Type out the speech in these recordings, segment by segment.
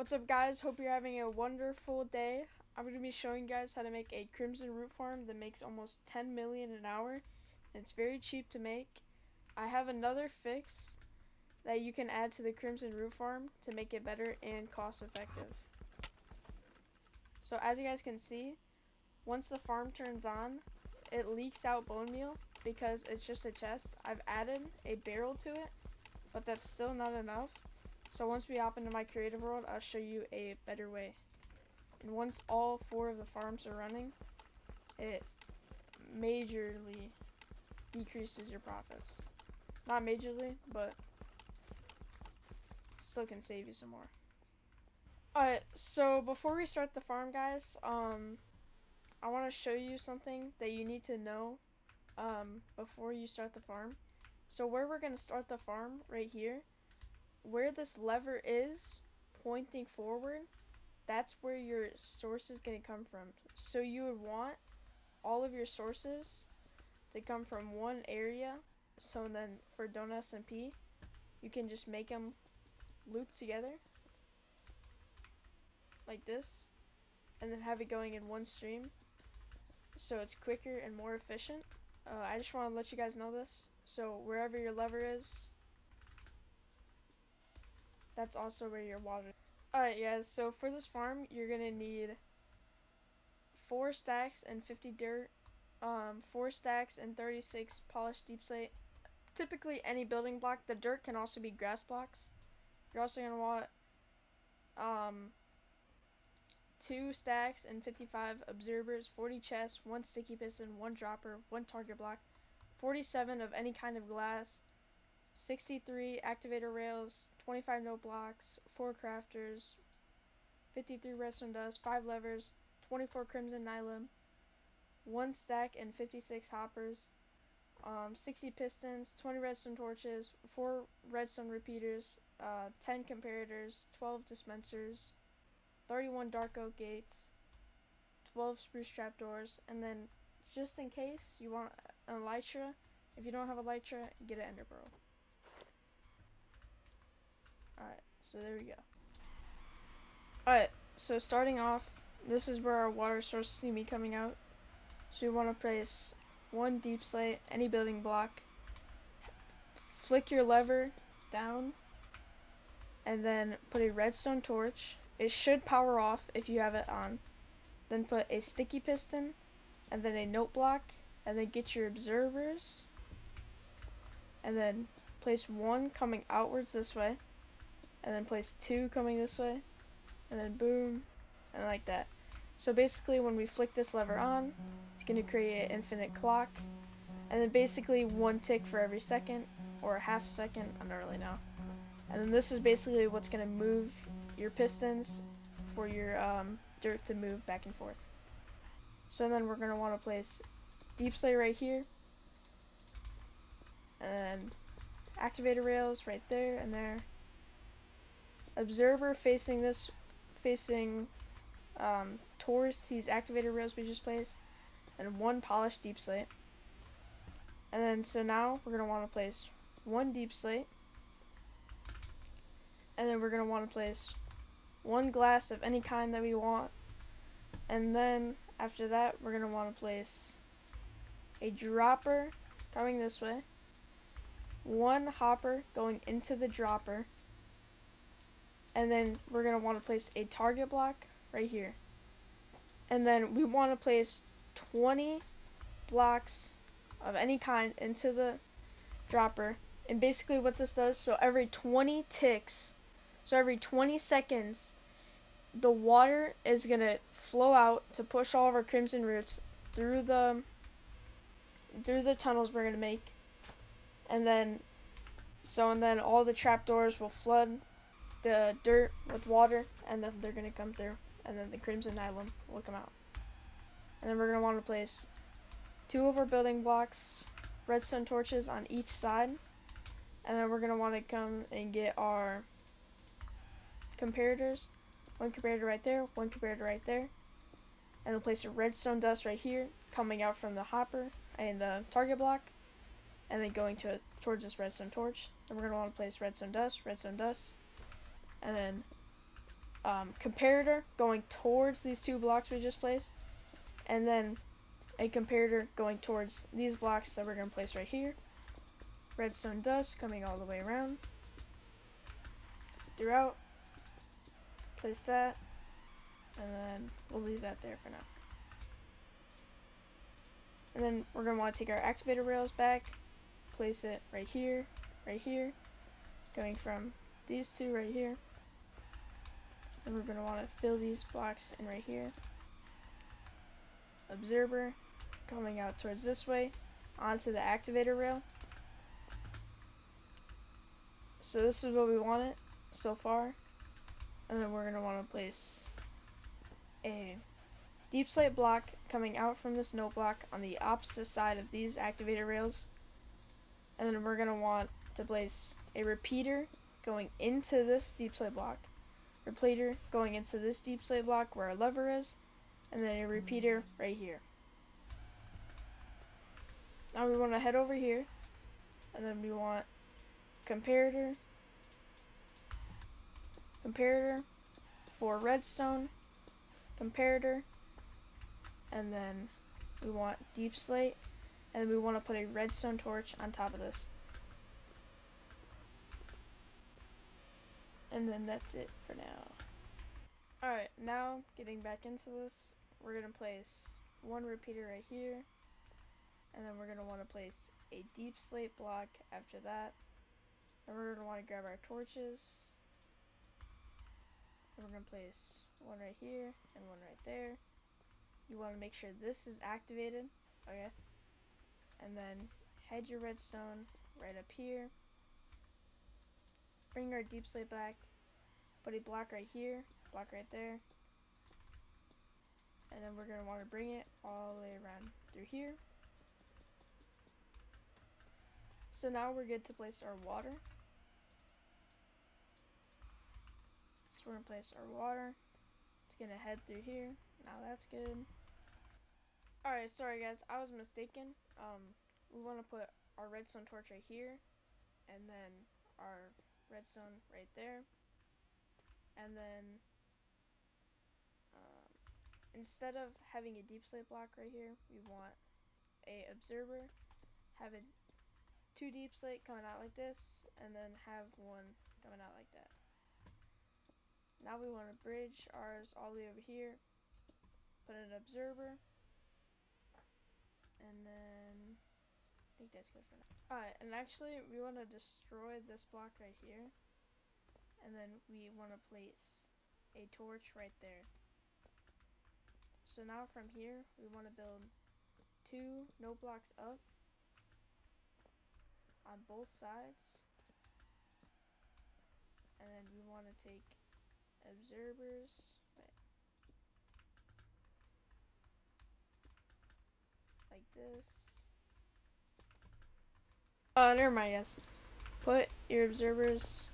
What's up, guys? Hope you're having a wonderful day. I'm going to be showing you guys how to make a crimson root farm that makes almost 10 million an hour, and it's very cheap to make. I have another fix that you can add to the crimson root farm to make it better and cost effective. So as you guys can see, once the farm turns on, it leaks out bone meal because it's just a chest. I've added a barrel to it, but that's still not enough. So once we hop into my creative world, I'll show you a better way. And once all 4 of the farms are running, it majorly decreases your profits. Not majorly, but still can save you some more. Alright, so before we start the farm, guys, I want to show you something that you need to know before you start the farm. So where we're going to start the farm, right here, where this lever is pointing forward, that's where your source is going to come from. So you would want all of your sources to come from one area. So then for Don't SMP, you can just make them loop together like this, and then have it going in one stream, so it's quicker and more efficient. I just want to let you guys know this. So wherever your lever is, that's also where your water is. Alright guys, so for this farm, you're going to need 4 stacks and 50 dirt, 4 stacks and 36 polished deep slate. Typically any building block. The dirt can also be grass blocks. You're also going to want 2 stacks and 55 observers, 40 chests, 1 sticky piston, 1 dropper, 1 target block, 47 of any kind of glass, 63 activator rails, 25 note blocks, 4 crafters, 53 redstone dust, 5 levers, 24 crimson nylon, 1 stack and 56 hoppers, 60 pistons, 20 redstone torches, 4 redstone repeaters, 10 comparators, 12 dispensers, 31 dark oak gates, 12 spruce trapdoors, and then just in case you want an elytra, if you don't have elytra, get an ender pearl. Alright, so there we go. Alright, so starting off, this is where our water source is going to be coming out. So we want to place 1 deep slate, any building block, flick your lever down, and then put a redstone torch. It should power off if you have it on. Then put a sticky piston, and then a note block, and then get your observers, and then place 1 coming outwards this way, and then place 2 coming this way, and then boom, and like that. So basically when we flick this lever on, it's going to create an infinite clock, and then basically 1 tick for every second, or a half second, I don't really know. And then this is basically what's going to move your pistons for your dirt to move back and forth. So then we're going to want to place deep slate right here, and activator rails right there and there. Observer facing towards these activator rails we just placed, and 1 polished deep slate. And then so now we're going to want to place 1 deep slate, and then we're going to want to place 1 glass of any kind that we want, and then after that we're going to want to place a dropper coming this way, 1 hopper going into the dropper, and then we're going to want to place a target block right here. And then we want to place 20 blocks of any kind into the dropper. And basically what this does, so every 20 ticks, so every 20 seconds, the water is going to flow out to push all of our crimson roots through the tunnels we're going to make. And then all the trapdoors will flood the dirt with water, and then they're going to come through, and then the crimson nylon will come out. And then we're going to want to place 2 of our building blocks, redstone torches on each side, and then we're going to want to come and get our comparators, 1 comparator right there, 1 comparator right there, and then place a redstone dust right here coming out from the hopper and the target block, and then going towards this redstone torch. Then we're going to want to place redstone dust, and then comparator going towards these 2 blocks we just placed, and then a comparator going towards these blocks that we're going to place right here. Redstone dust coming all the way around throughout. Place that, and then we'll leave that there for now. And then we're going to want to take our activator rails back, place it right here, going from these 2 right here. And we're going to want to fill these blocks in right here. Observer coming out towards this way onto the activator rail. So this is what we wanted so far. And then we're going to want to place a deep slate block coming out from this note block on the opposite side of these activator rails. And then we're going to want to place a repeater going into this deep slate block, repeater going into this deep slate block where our lever is, and then a repeater right here. Now we want to head over here, and then we want comparator for redstone, comparator, and then we want deep slate, and we want to put a redstone torch on top of this. And then that's it for now. Alright, now getting back into this, we're going to place one repeater right here, and then we're going to want to place a deep slate block after that. And we're going to want to grab our torches, and we're going to place one right here and one right there. You want to make sure this is activated, okay? And then head your redstone right up here. Bring our deep slate back, put a block right here, block right there. And then we're going to want to bring it all the way around through here. So now we're good to place our water. So we're going to place our water. It's going to head through here. Now that's good. Alright, sorry guys, I was mistaken. We want to put our redstone torch right here, and then our redstone right there. And then instead of having a deep slate block right here, we want a observer, have a 2 deep slate coming out like this, and then have one coming out like that. Now we want to bridge ours all the way over here, put an observer, and then I think that's good for now. Alright, and actually we want to destroy this block right here, and then we want to place a torch right there. So now from here we want to build 2 note blocks up on both sides, and then we want to take observers like this. Never mind, guys. Put your observers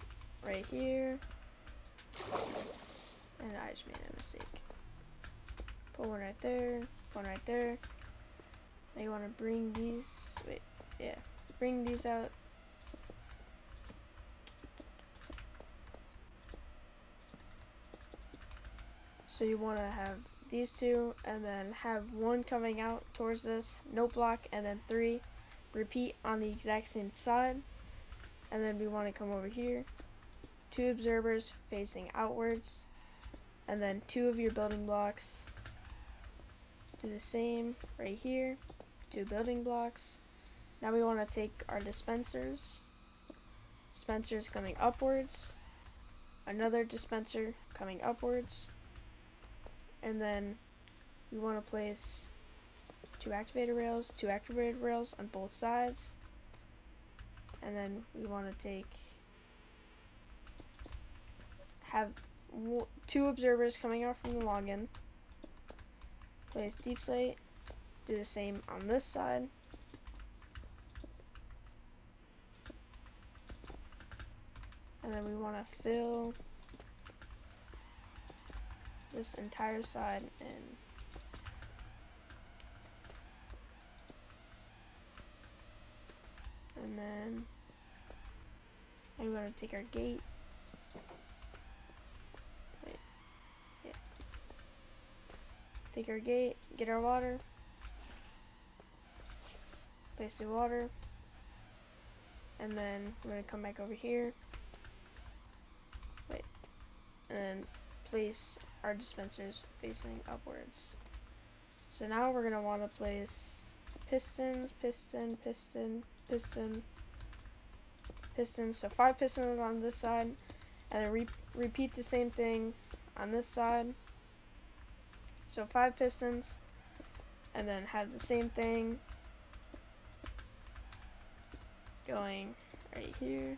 right here. And I just made a mistake. Put one right there, one right there. Now you want to bring these, bring these out. So you want to have these 2, and then have one coming out towards this note block, and then 3 repeat on the exact same side. And then we want to come over here, 2 observers facing outwards, and then 2 of your building blocks. Do the same right here, 2 building blocks. Now we want to take our dispensers coming upwards, another dispenser coming upwards, and then we want to place 2 activator rails on both sides. And then we want to have 2 observers coming out from the login. Place deep slate. Do the same on this side. And then we want to fill this entire side in. And then I'm going to take our gate. Wait, take our gate, get our water, place the water, and then we're going to come back over here, wait, and then place our dispensers facing upwards. So now we're going to want to place pistons, piston, piston, piston, piston. So 5 pistons on this side, and then repeat the same thing on this side. So 5 pistons, and then have the same thing going right here.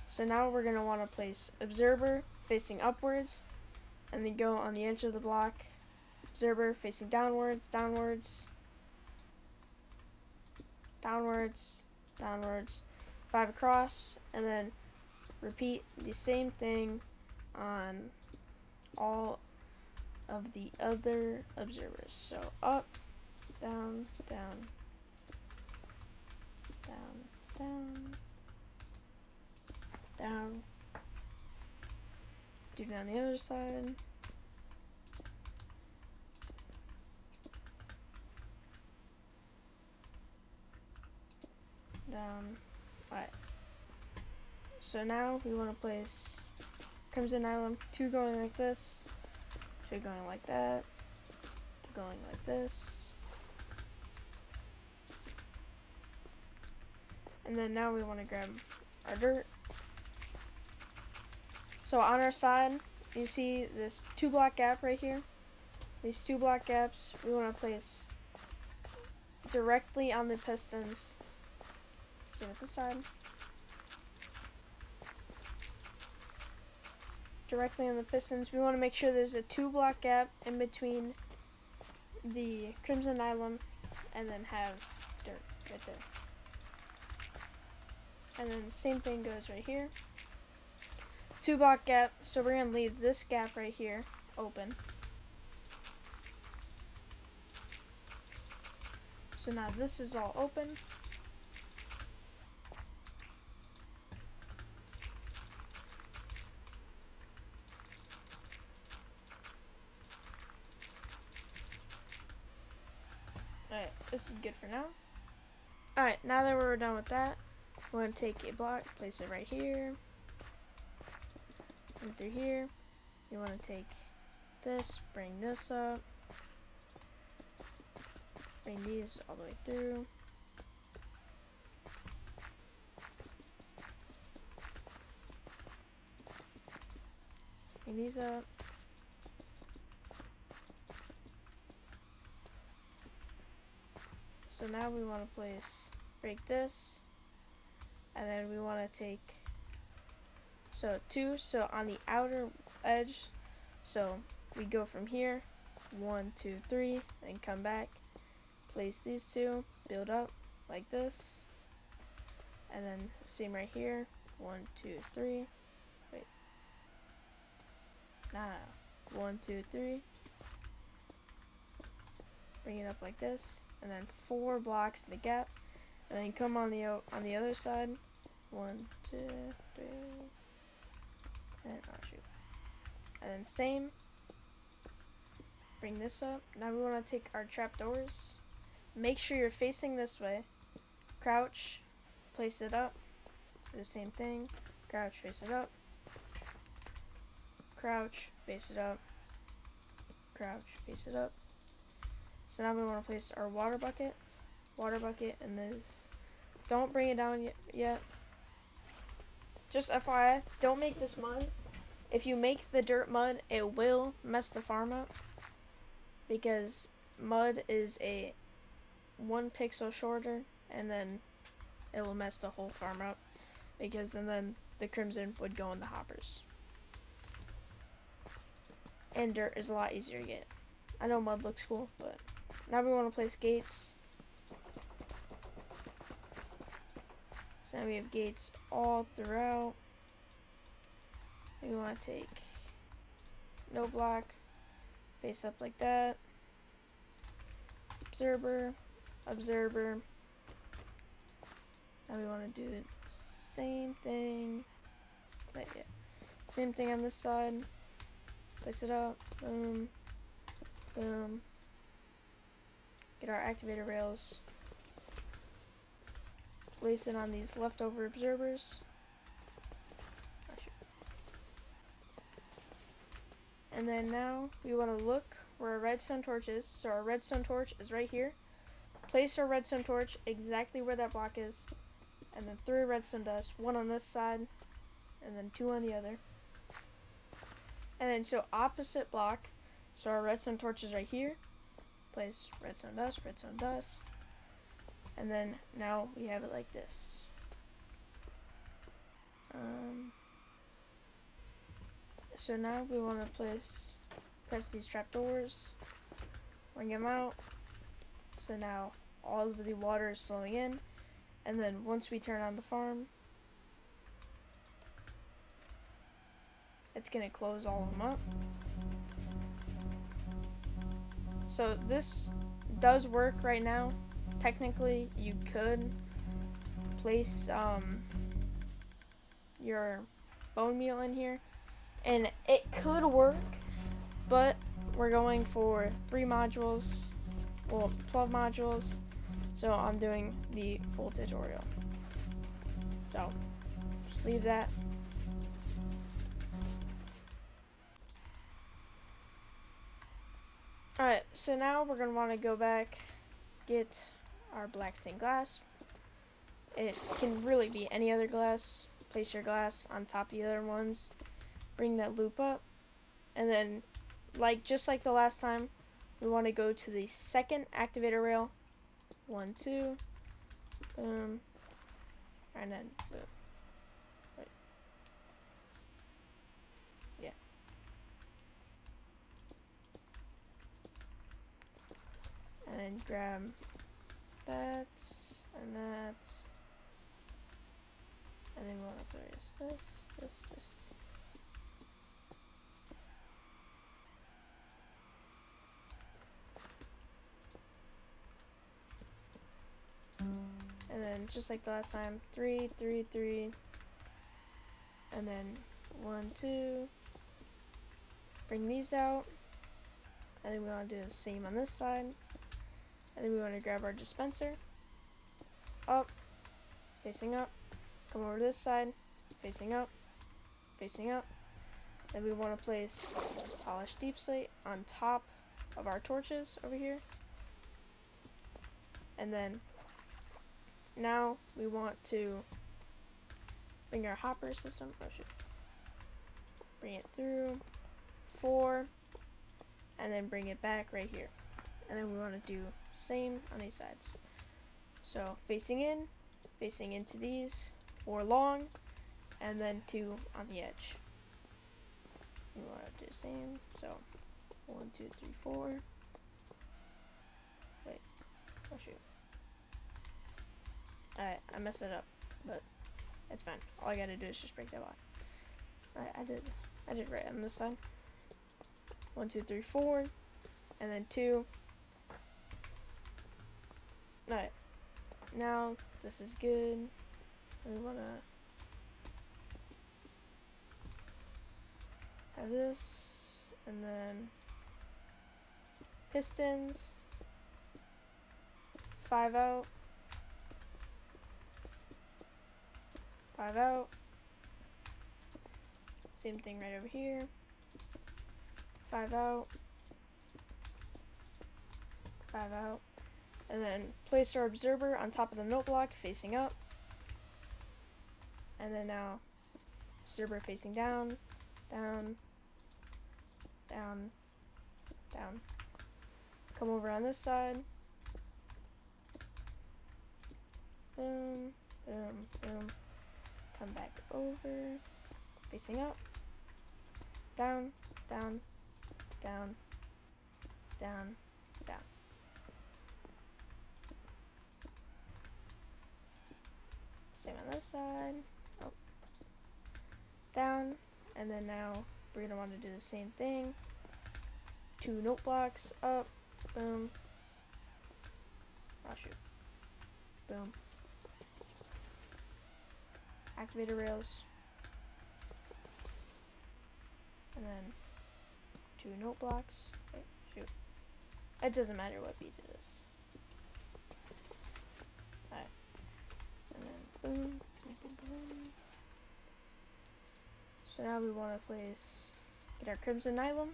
So now we're going to want to place observer facing upwards, and then go on the edge of the block, observer facing downwards, downwards, downwards, downwards, 5 across, and then repeat the same thing on all of the other observers. So up, down, down, down, down, down. Do it on the other side. Down. Alright. So now we want to place crimson nylon, 2 going like this, 2 going like that, 2 going like this. And then now we want to grab our dirt. So on our side, you see this 2 block gap right here. These 2 block gaps we want to place directly on the pistons. So at this side, directly on the pistons, we want to make sure there's a 2 block gap in between the crimson nylon, and then have dirt right there. And then the same thing goes right here. 2 block gap, so we're going to leave this gap right here open. So now this is all open. Alright, this is good for now. Alright, now that we're done with that, we're going to take a block, place it right here, and through here. You want to take this, bring this up, bring these all the way through. Bring these up. So now we want to break this, and then we want to take, so 2, so on the outer edge, so we go from here, 1, 2, 3, then come back, place these 2, build up like this, and then same right here, 1, 2, 3, wait, nah, 1, 2, 3, bring it up like this, and then 4 blocks in the gap, and then come on the other side, 1, 2, 3, and oh shoot, and then same, bring this up. Now we want to take our trapdoors, make sure you're facing this way, crouch, place it up, do the same thing, crouch, face it up, crouch, face it up, crouch, face it up. So now we want to place our water bucket, and this. Don't bring it down yet. Just FYI, don't make this mud. If you make the dirt mud, it will mess the farm up, because mud is a 1 pixel shorter, and then it will mess the whole farm up, because and then the crimson would go in the hoppers. And dirt is a lot easier to get. I know mud looks cool, but now we want to place gates. So now we have gates all throughout. We want to take no block, face up like that, observer, observer. Now we want to do the same thing, same thing on this side, place it up, boom, Boom. Get our activator rails. Place it on these leftover observers. And then now we want to look where our redstone torch is. So our redstone torch is right here. Place our redstone torch exactly where that block is. And then 3 redstone dust. 1 on this side. And then 2 on the other. And then so opposite block. So our redstone torch is right here. Place redstone dust, redstone dust. And then now we have it like this. So now we want to press these trapdoors, bring them out. So now all of the water is flowing in, and then once we turn on the farm, it's gonna close all of them up. So this does work right now. Technically, you could place your bone meal in here, and it could work, but we're going for 3 modules, well, 12 modules, so I'm doing the full tutorial. So, just leave that. Alright, so now we're going to want to go back, get our black stained glass. It can really be any other glass. Place your glass on top of the other ones. Bring that loop up. And then, just like the last time, we want to go to the second activator rail. 1, 2. Boom. And then boom. Wait. Yeah. And then grab that and that. And then we want to place this. And then just like the last time, 3, 3, 3. And then 1, 2. Bring these out. And then we want to do the same on this side. And then we want to grab our dispenser. Up. Facing up. Come over to this side. Facing up. Facing up. Then we want to place polished deep slate on top of our torches over here. And then now we want to bring our hopper system. Oh shoot. Bring it through 4, and then bring it back right here. And then we want to do same on these sides. So facing into these 4 long, and then 2 on the edge. We want to do the same. So 1, 2, 3, 4. Wait. Oh shoot. Alright, I messed it up, but it's fine. All I gotta do is just break that off. Alright, I did right on this side. 1, 2, 3, 4, and then 2. Alright, now this is good. We wanna have this, and then pistons, 5 out. 5 out. Same thing right over here. 5 out. 5 out. And then place our observer on top of the note block facing up. And then now observer facing down, down, down, down. Come over on this side. Boom, boom, boom. Come back over, facing up, down, down, down, down, down. Same on this side. Oh. Down, and then now we're gonna want to do the same thing. 2 note blocks up, boom. Oh shoot. Boom. Activator rails, and then 2 note blocks. Wait, shoot. It doesn't matter what beat it is. Alright. And then boom, boom, boom, boom. So now we want to get our crimson nylon.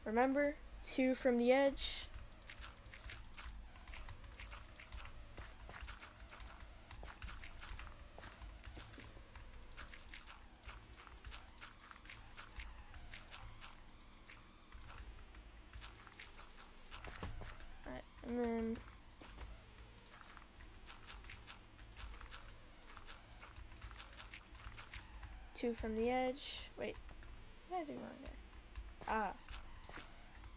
Remember, 2 from the edge. Alright, and then two from the edge. Wait, what did I do wrong there? Ah,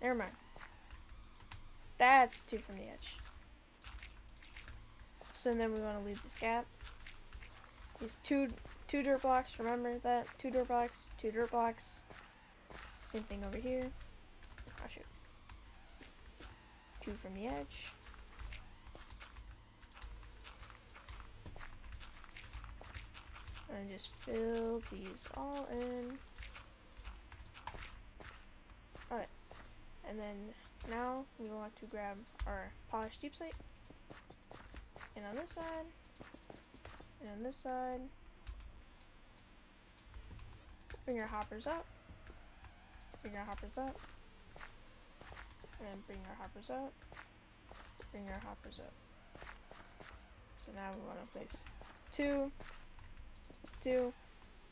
never mind. That's 2 from the edge. So then we want to leave this gap. These two dirt blocks. Remember that 2 dirt blocks, 2 dirt blocks. Same thing over here. Oh shoot. 2 from the edge. And just fill these all in. Alright. And then now we want to grab our polished deep slate. And on this side. And on this side. Bring our hoppers up. Bring our hoppers up. And bring our hoppers up. Bring our hoppers up. So now we want to place 2.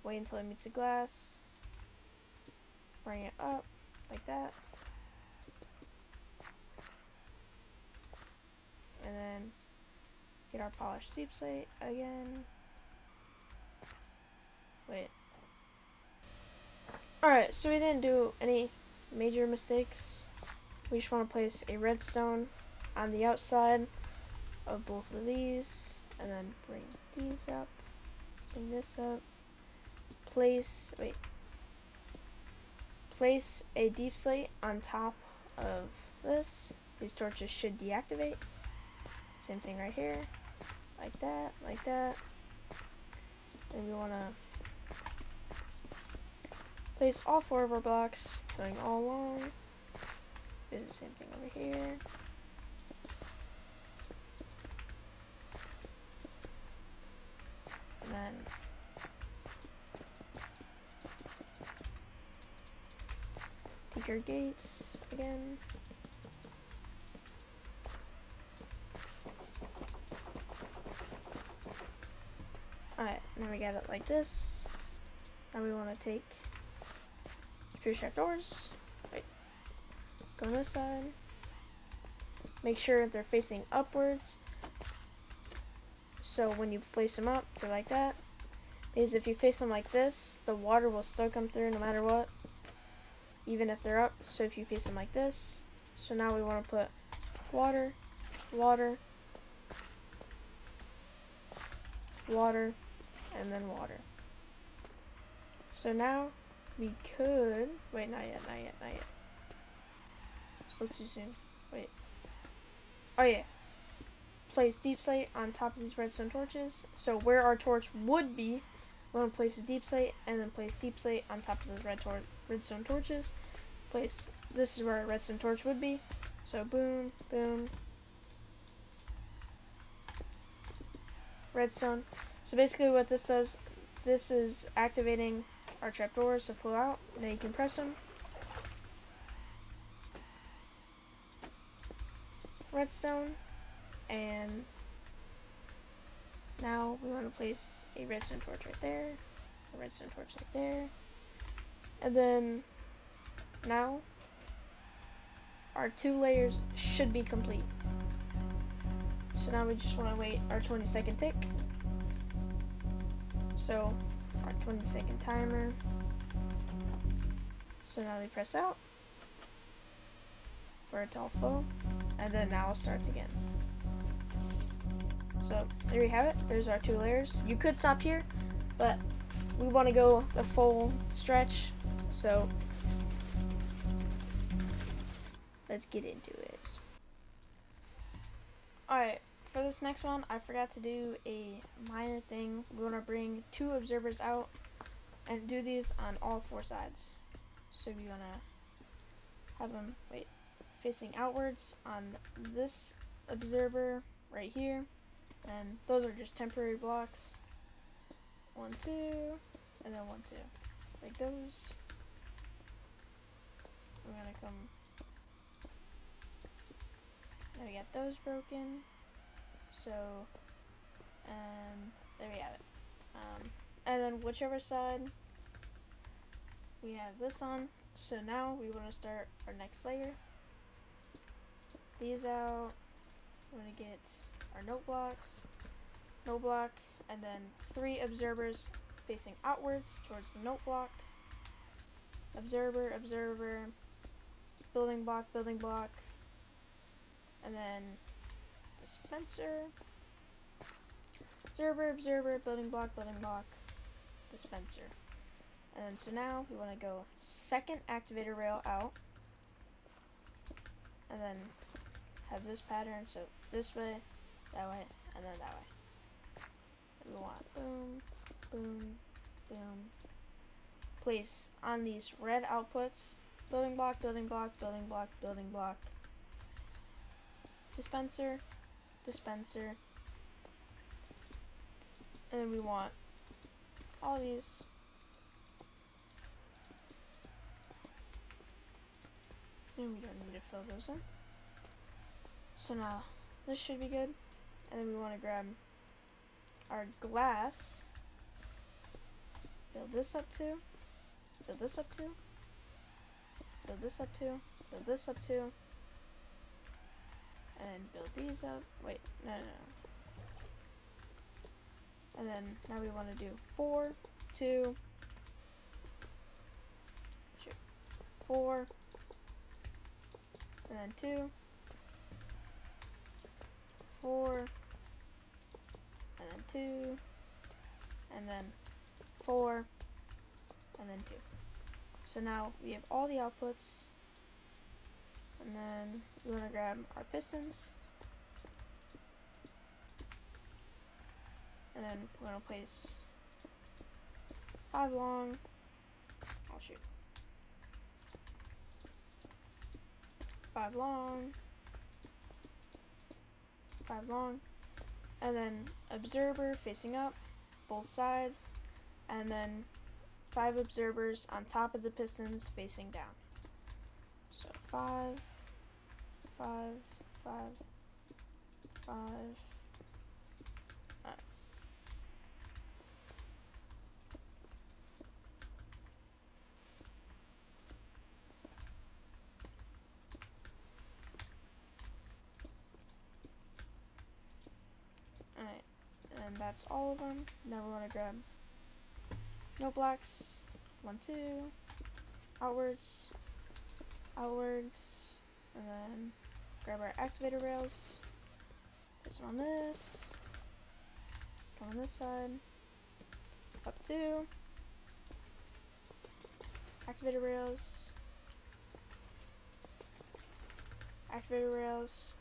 Wait until it meets the glass. Bring it up like that. And then get our polished deep slate again. Wait. Alright, so we didn't do any major mistakes. We just want to place a redstone on the outside of both of these. And then bring these up. Bring this up. Place a deep slate on top of this. These torches should deactivate. Same thing right here. Like that, like that. And we want to place all 4 of our blocks going all along. Do the same thing over here. And then take your gates again. Alright, now we got it like this. Now we want to take 3 trapdoors. Wait. Go on this side. Make sure they're facing upwards. So when you place them up, they're like that. Because if you face them like this, the water will still come through no matter what. Even if they're up. So if you face them like this. So now we want to put water, water, water, and then water. So now we could, wait, not yet. Spoke too soon. Wait. Oh yeah. Place deep slate on top of these redstone torches. So where our torch would be, we're going to place a deep slate and then place deep slate on top of those redstone torches. This is where our redstone torch would be. So boom, boom. Redstone. So basically what this does, this is activating our trapdoors to flow out. Now you can press them. Redstone. And now we want to place a redstone torch right there, a redstone torch right there, and then now our 2 layers should be complete. So now we just want to wait our 20-second tick. So our 20-second timer. So now we press out for it to all flow, and then now it starts again. So there you have it. There's our 2 layers. You could stop here, but we want to go the full stretch. So let's get into it. Alright, for this next one, I forgot to do a minor thing. We want to bring 2 observers out and do these on all 4 sides. So we want to have them, facing outwards on this observer right here, and those are just temporary blocks. 1, 2, and then 1, 2, like those. We're gonna come. Now we got those broken. So, there we have it. And then whichever side we have this on. So now we want to start our next layer. These out. We're gonna get our note blocks, note block, and then 3 observers facing outwards towards the note block. Observer, observer, building block, and then dispenser. Observer, observer, building block, dispenser. And then so now we want to go second activator rail out, and then have this pattern, so this way, that way, and then that way. And we want boom, boom, boom. Place on these red outputs, building block, dispenser, dispenser, and then we want all these. And we don't need to fill those in. So now this should be good. And then we want to grab our glass, build this up too, build this up too, build this up too, build this up too, and build these up. Wait, no. And then now we want to do 4, 2, 4, and then 2, 4, and then 2, and then 4, and then 2. So now we have all the outputs, and then we want to grab our pistons, and then we're going to place 5 long, 5 long, 5 long, and then observer facing up, both sides, and then 5 observers on top of the pistons facing down. So 5, 5, 5, 5. Alright, and that's all of them. Now we want to grab note blocks, 1, 2, outwards, outwards, and then grab our activator rails, place them on this, come on this side, up 2, activator rails, activator rails.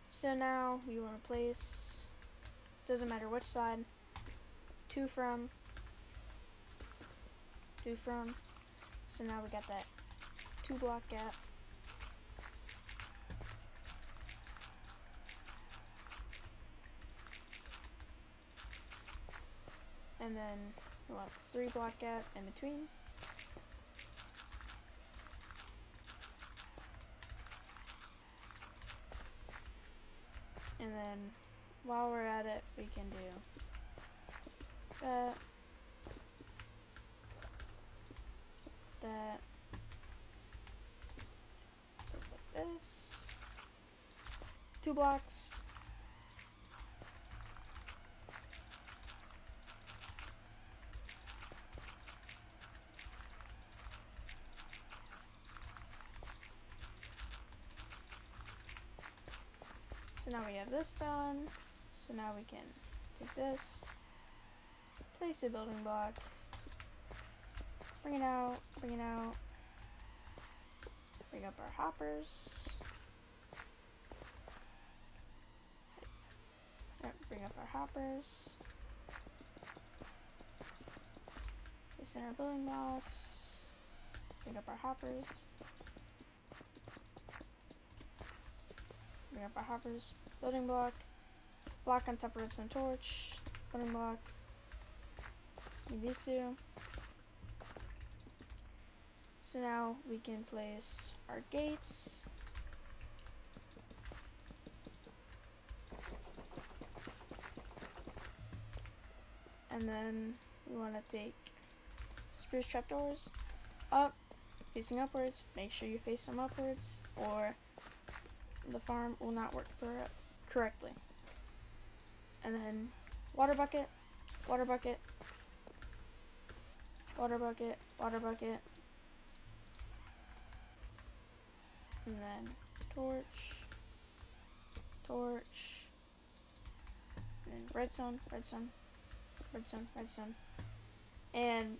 So now we want to place, doesn't matter which side, 2 from, so now we got that 2 block gap. And then we want 3 block gap in between. And then while we're at it, we can do that, just like this, 2 blocks, so now we have this done. So now we can take this, place a building block, bring it out, bring up our hoppers, bring up our hoppers, place in our building blocks, bring up our hoppers, bring up our hoppers, loading block, block on top of redstone torch, loading block, need these two. So now we can place our gates. And then we want to take spruce trapdoors up, facing upwards. Make sure you face them upwards or the farm will not work correctly. And then water bucket, water bucket, water bucket, water bucket. And then torch, torch, and redstone, redstone, redstone, redstone. And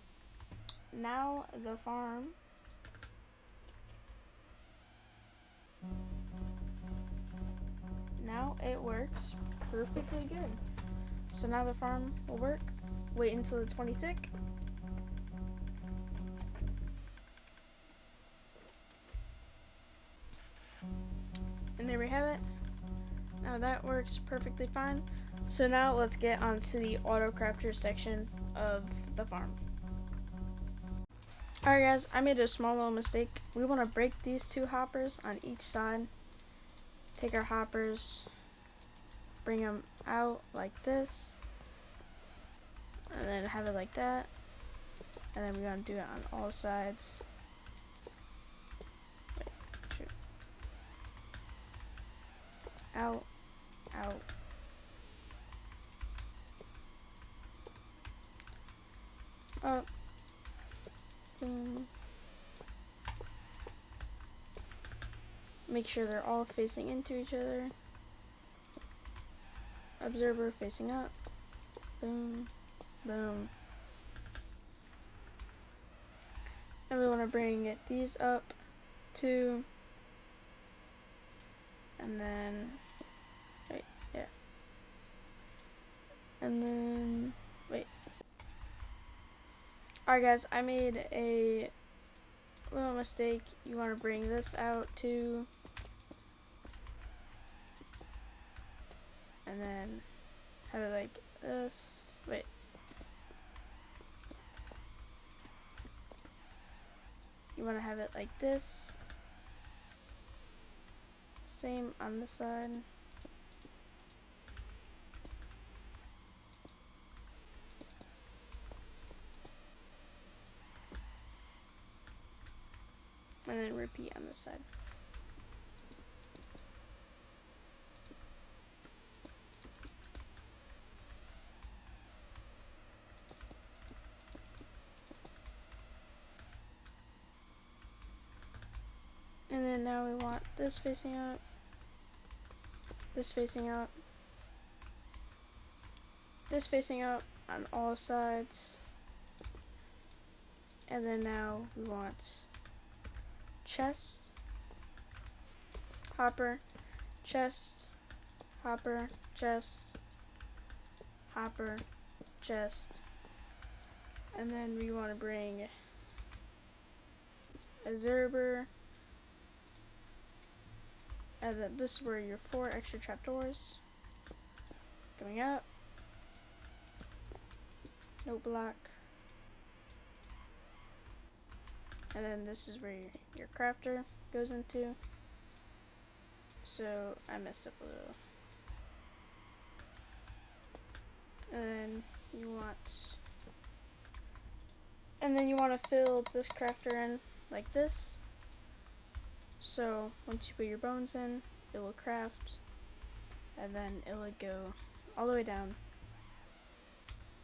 now the farm now it works perfectly good. So now the farm will work. Wait until the 20 tick. And there we have it. Now that works perfectly fine. So now let's get onto the autocrafter section of the farm. Alright guys, I made a small little mistake. We want to break these two hoppers on each side. Take our hoppers, bring them out like this, and then have it like that. And then we're going to do it on all sides. Wait, shoot. Out, out. Up. Boom. Make sure they're all facing into each other. Observer facing up. Boom. Boom. And we want to bring these up too. And then, wait, yeah. And then, wait. Alright guys, I made a little mistake. You want to bring this out too. And then have it like this. Wait. You want to have it like this. Same on this side. And then repeat on this side. And then now we want this facing out, this facing out, this facing out on all sides. And then now we want chest, hopper, chest, hopper, chest, hopper, chest. And then we want to bring a zerber. And then this is where your 4 extra trapdoors going up. No block. And then this is where your crafter goes into. So I messed up a little. And then you want to fill this crafter in like this. So once you put your bones in, it will craft, and then it will go all the way down.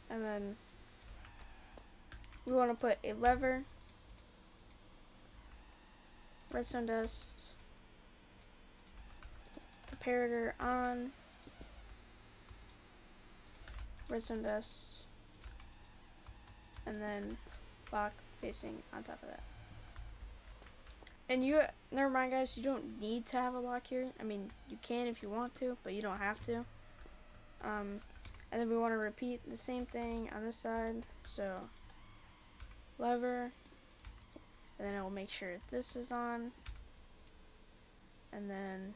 And then we want to put a lever, redstone dust, comparator on, redstone dust, and then block facing on top of that. And never mind guys, you don't need to have a block here. I mean, you can if you want to, but you don't have to. And then we want to repeat the same thing on this side. So, lever, and then it will make sure this is on. And then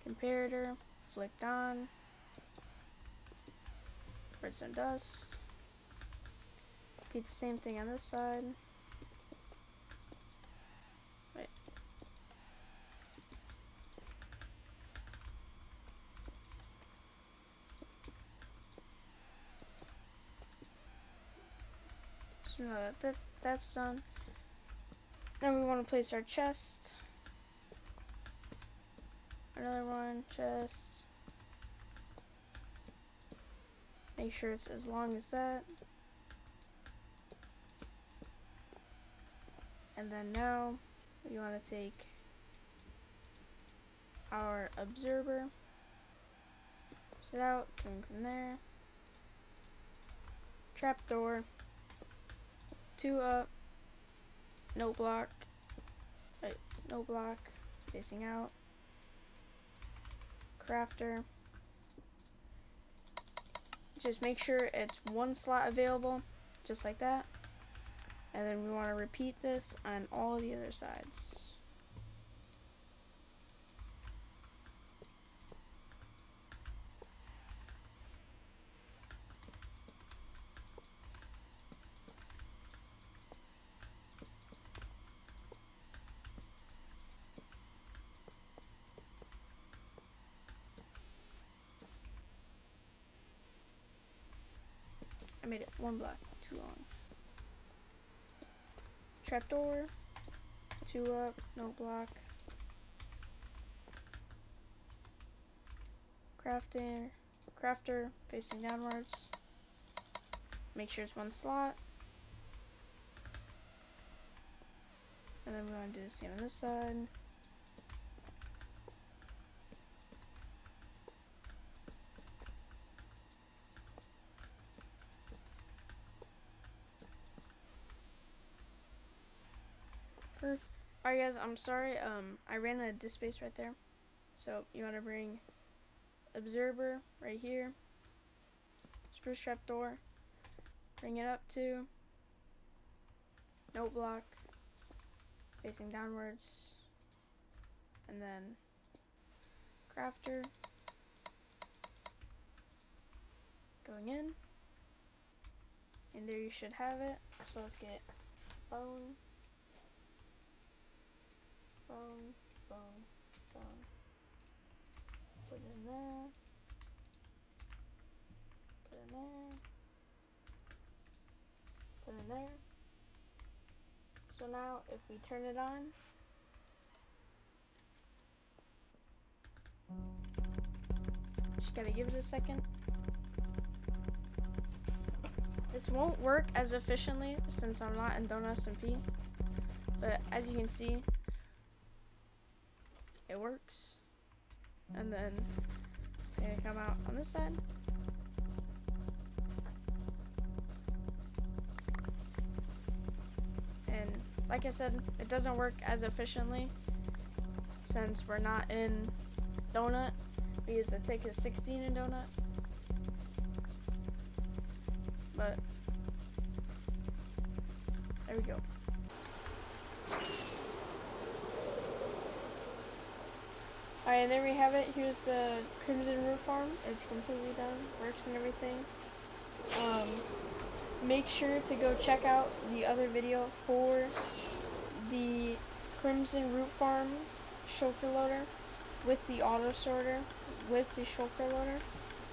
comparator, flicked on, redstone dust. Repeat the same thing on this side. Wait. So now that's done. Then we want to place our chest. Another one, chest. Make sure it's as long as that. And then now we want to take our observer, sit out, coming from there. Trapdoor, 2 up, no block, no block, facing out. Crafter. Just make sure it's 1 slot available, just like that. And then we want to repeat this on all the other sides. I made it 1 block too long. Trapdoor, 2 up, no block. Crafter, facing downwards. Make sure it's 1 slot. And then we want to do the same on this side. Perfect. Alright guys, I'm sorry, I ran out of disk space right there. So you want to bring observer right here. Spruce trapdoor. Bring it up to no block. Facing downwards. And then crafter. Going in. And there you should have it. So let's get bone. Bone. Put it in there. Put it in there. Put it in there. So now if we turn it on, just gotta give it a second. This won't work as efficiently since I'm not in Donut SMP, but as you can see, it works. And then it's gonna come out on this side. And like I said, it doesn't work as efficiently since we're not in Donut, because the tick is 16 in Donut. But there we go. Alright, there we have it. Here's the Crimson Roof Farm. It's completely done, works and everything. Make sure to go check out the other video for the Crimson Root Farm shulker loader with the auto sorter with the shulker loader.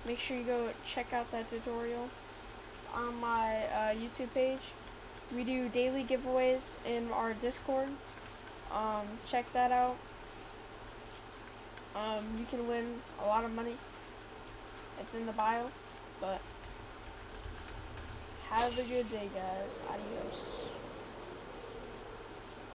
Make sure you go check out that tutorial. It's on my YouTube page. We do daily giveaways in our Discord. Check that out. You can win a lot of money. It's in the bio. But have a good day, guys. Adios.